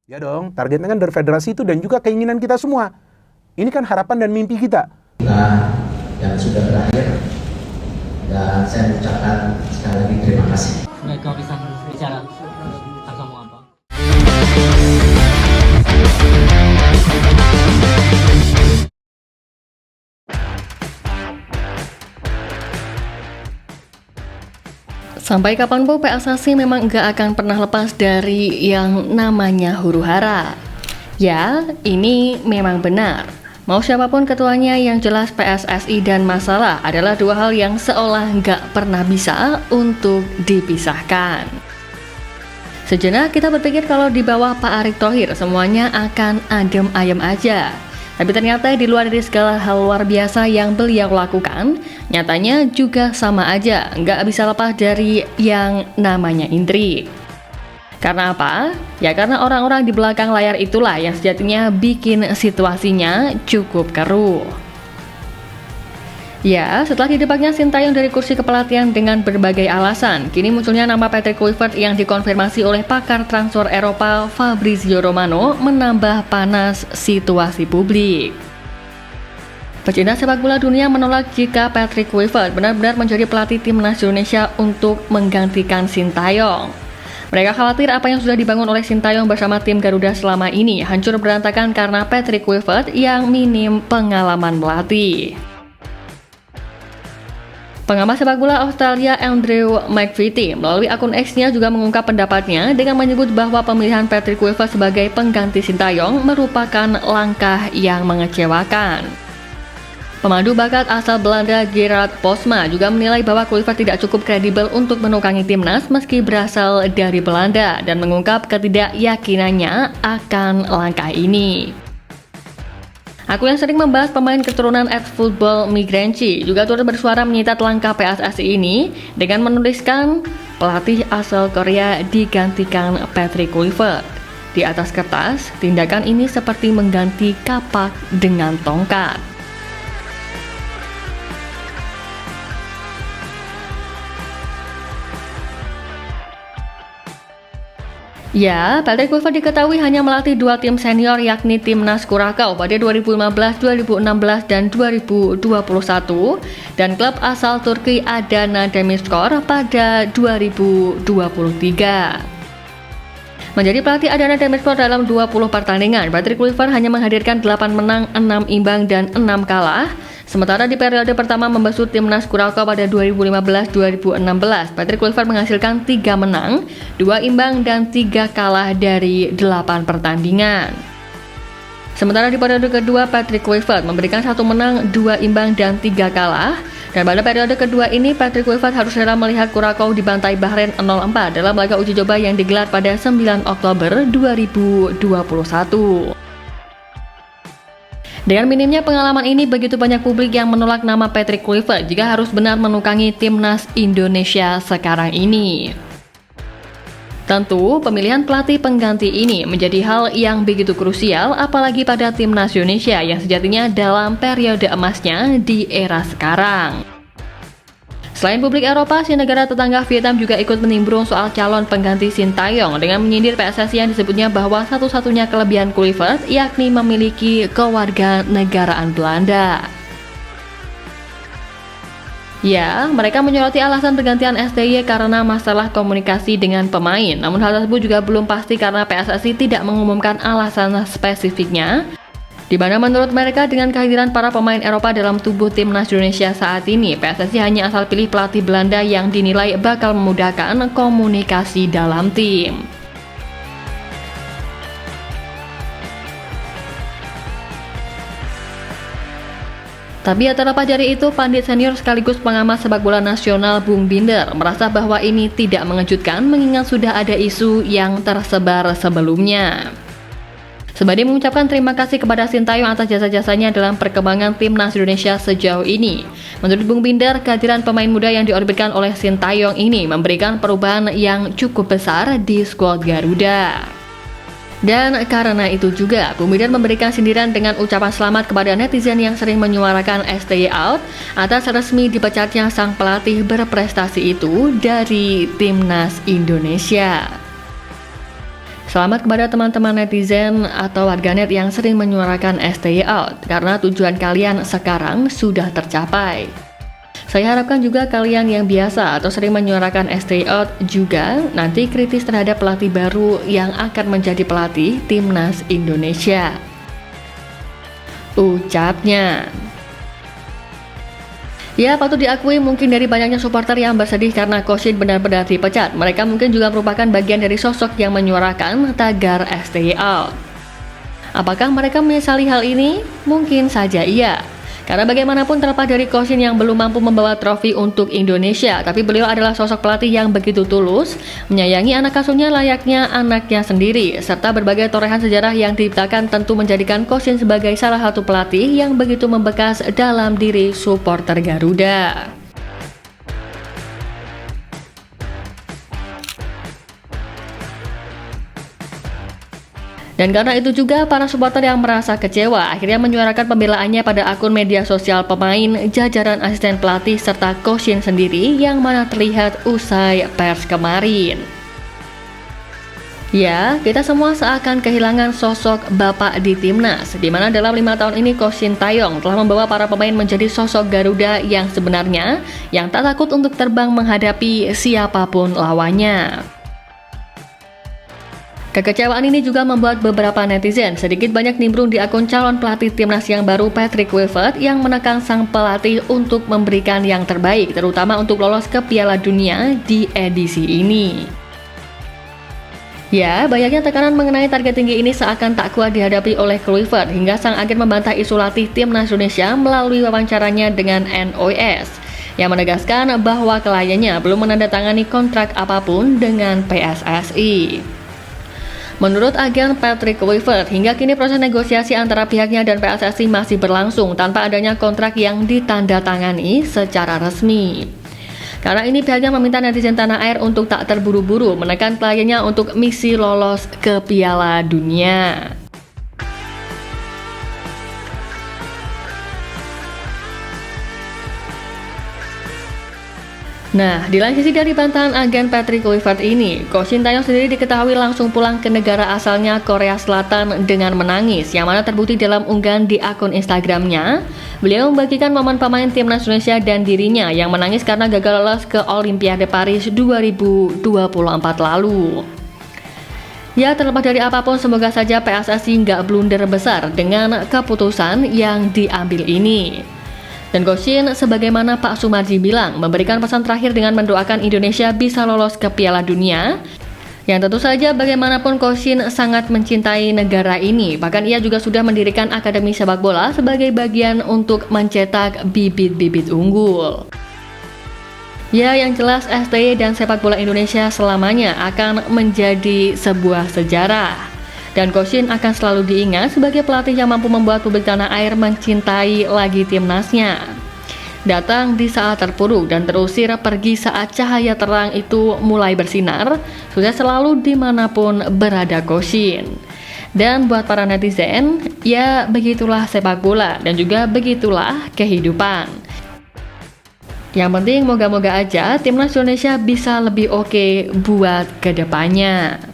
Ya dong, targetnya kan dari federasi itu dan juga keinginan kita semua. Ini kan harapan dan mimpi kita. Nah, yang sudah berakhir dan saya mengucapkan sekali lagi terima kasih. Mereka bisa bicara atau mau apa? Sampai kapanpun PSSI memang nggak akan pernah lepas dari yang namanya huru-hara. Ya, ini memang benar. Mau siapapun ketuanya, yang jelas PSSI dan masalah adalah dua hal yang seolah nggak pernah bisa untuk dipisahkan. Sejenak kita berpikir kalau di bawah Pak Erick Thohir semuanya akan adem ayem aja. Tapi ternyata di luar dari segala hal luar biasa yang beliau lakukan, nyatanya juga sama aja, nggak bisa lepas dari yang namanya intrik. Karena apa? Ya karena orang-orang di belakang layar itulah yang sejatinya bikin situasinya cukup keruh. Ya, setelah didebaknya Sintayong dari kursi kepelatihan dengan berbagai alasan, kini munculnya nama Patrick Kluivert yang dikonfirmasi oleh pakar transfer Eropa Fabrizio Romano menambah panas situasi publik. Pecinta sepak bola dunia menolak jika Patrick Kluivert benar-benar menjadi pelatih timnas Indonesia untuk menggantikan Sintayong. Mereka khawatir apa yang sudah dibangun oleh Sintayong bersama tim Garuda selama ini hancur berantakan karena Patrick Kluivert yang minim pengalaman melatih. Pengamat sepak bola Australia Andrew McVitie melalui akun X-nya juga mengungkap pendapatnya dengan menyebut bahwa pemilihan Patrick Kluivert sebagai pengganti Sintayong merupakan langkah yang mengecewakan. Pemandu bakat asal Belanda Gerard Posma juga menilai bahwa Kluivert tidak cukup kredibel untuk menukangi timnas meski berasal dari Belanda dan mengungkap ketidakyakinannya akan langkah ini. Aku yang sering membahas pemain keturunan ex-football migranci juga turut bersuara menyitat langkah PSSI ini dengan menuliskan pelatih asal Korea digantikan Patrick Kluivert. Di atas kertas, tindakan ini seperti mengganti kapak dengan tongkat. Ya, Patrick Kluivert diketahui hanya melatih dua tim senior yakni Timnas Kurakau pada 2015, 2016, dan 2021 dan klub asal Turki Adana Demirspor pada 2023. Menjadi pelatih Adana Demirspor dalam 20 pertandingan, Patrick Kluivert hanya menghadirkan 8 menang, 6 imbang, dan 6 kalah. Sementara di periode pertama membasuh Timnas Kurakau pada 2015-2016, Patrick Kluivert menghasilkan 3 menang, 2 imbang, dan 3 kalah dari 8 pertandingan. Sementara di periode kedua, Patrick Kluivert memberikan 1 menang, 2 imbang, dan 3 kalah. Dan pada periode kedua ini, Patrick Kluivert harus rela melihat Kurakau dibantai Bahrain 0-4 dalam laga uji coba yang digelar pada 9 Oktober 2021. Dengan minimnya pengalaman ini, begitu banyak publik yang menolak nama Patrick Kluivert jika harus benar menukangi timnas Indonesia sekarang ini. Tentu, pemilihan pelatih pengganti ini menjadi hal yang begitu krusial, apalagi pada timnas Indonesia yang sejatinya dalam periode emasnya di era sekarang. Selain publik Eropa, si negara tetangga Vietnam juga ikut menimbrung soal calon pengganti Sintayong dengan menyindir PSSI yang disebutnya bahwa satu-satunya kelebihan Kluivert yakni memiliki kewarganegaraan Belanda. Ya, mereka menyoroti alasan pergantian STY karena masalah komunikasi dengan pemain. Namun hal tersebut juga belum pasti karena PSSI tidak mengumumkan alasan spesifiknya. Di mana menurut mereka dengan kehadiran para pemain Eropa dalam tubuh timnas Indonesia saat ini, PSSI hanya asal pilih pelatih Belanda yang dinilai bakal memudahkan komunikasi dalam tim. Tapi terlepas dari itu, pandit senior sekaligus pengamat sepak bola nasional Bung Binder merasa bahwa ini tidak mengejutkan mengingat sudah ada isu yang tersebar sebelumnya. Sembari mengucapkan terima kasih kepada Sintayong atas jasa-jasanya dalam perkembangan timnas Indonesia sejauh ini. Menurut Bung Binder, kehadiran pemain muda yang diorbitkan oleh Sintayong ini memberikan perubahan yang cukup besar di skuad Garuda. Dan karena itu juga, Bung Binder memberikan sindiran dengan ucapan selamat kepada netizen yang sering menyuarakan STY out atas resmi dipecatnya sang pelatih berprestasi itu dari timnas Indonesia. Selamat kepada teman-teman netizen atau warganet yang sering menyuarakan STY out, karena tujuan kalian sekarang sudah tercapai. Saya harapkan juga kalian yang biasa atau sering menyuarakan STY out juga nanti kritis terhadap pelatih baru yang akan menjadi pelatih Timnas Indonesia. Ucapnya. Ya, patut diakui mungkin dari banyaknya supporter yang bersedih karena Coach Shin benar-benar dipecat. Mereka mungkin juga merupakan bagian dari sosok yang menyuarakan tagar STY out. Apakah mereka menyesali hal ini? Mungkin saja iya. Karena bagaimanapun terlepas dari Coach Shin yang belum mampu membawa trofi untuk Indonesia, tapi beliau adalah sosok pelatih yang begitu tulus, menyayangi anak asuhnya layaknya anaknya sendiri, serta berbagai torehan sejarah yang diciptakan tentu menjadikan Coach Shin sebagai salah satu pelatih yang begitu membekas dalam diri supporter Garuda. Dan karena itu juga para supporter yang merasa kecewa akhirnya menyuarakan pembelaannya pada akun media sosial pemain, jajaran asisten pelatih serta Coach Shin sendiri yang mana terlihat usai pers kemarin. Ya, kita semua seakan kehilangan sosok bapak di timnas, di mana dalam 5 tahun ini Coach Shin Tae-yong telah membawa para pemain menjadi sosok Garuda yang sebenarnya yang tak takut untuk terbang menghadapi siapapun lawannya. Kekecewaan ini juga membuat beberapa netizen sedikit banyak nimbrung di akun calon pelatih timnas yang baru Patrick Kluivert yang menekan sang pelatih untuk memberikan yang terbaik, terutama untuk lolos ke Piala Dunia di edisi ini. Ya, banyaknya tekanan mengenai target tinggi ini seakan tak kuat dihadapi oleh Kluivert hingga sang agen membantah isu latih timnas Indonesia melalui wawancaranya dengan NOS yang menegaskan bahwa kliennya belum menandatangani kontrak apapun dengan PSSI. Menurut agen Patrick Kluivert, hingga kini proses negosiasi antara pihaknya dan PSSI masih berlangsung tanpa adanya kontrak yang ditandatangani secara resmi. Karena ini pihaknya meminta netizen tanah air untuk tak terburu-buru menekan kliennya untuk misi lolos ke Piala Dunia. Nah, di lain sisi dari bantahan agen Patrick Kluivert ini, Coach Shin Tae-yong sendiri diketahui langsung pulang ke negara asalnya Korea Selatan dengan menangis, yang mana terbukti dalam unggahan di akun Instagramnya. Beliau membagikan momen pemain timnas Indonesia dan dirinya yang menangis karena gagal lolos ke Olimpiade Paris 2024 lalu. Ya, terlepas dari apapun, semoga saja PSSI nggak blunder besar dengan keputusan yang diambil ini. Dan Coach Shin, sebagaimana Pak Sumarji bilang, memberikan pesan terakhir dengan mendoakan Indonesia bisa lolos ke Piala Dunia. Yang tentu saja bagaimanapun Coach Shin sangat mencintai negara ini. Bahkan ia juga sudah mendirikan Akademi Sepak Bola sebagai bagian untuk mencetak bibit-bibit unggul. Ya, yang jelas STY dan sepak bola Indonesia selamanya akan menjadi sebuah sejarah. Dan Coach Shin akan selalu diingat sebagai pelatih yang mampu membuat publik tanah air mencintai lagi timnasnya. Datang di saat terpuruk dan terusir pergi saat cahaya terang itu mulai bersinar, sudah selalu dimanapun berada Coach Shin. Dan buat para netizen, ya begitulah sepak bola dan juga begitulah kehidupan. Yang penting moga-moga aja timnas Indonesia bisa lebih oke buat kedepannya.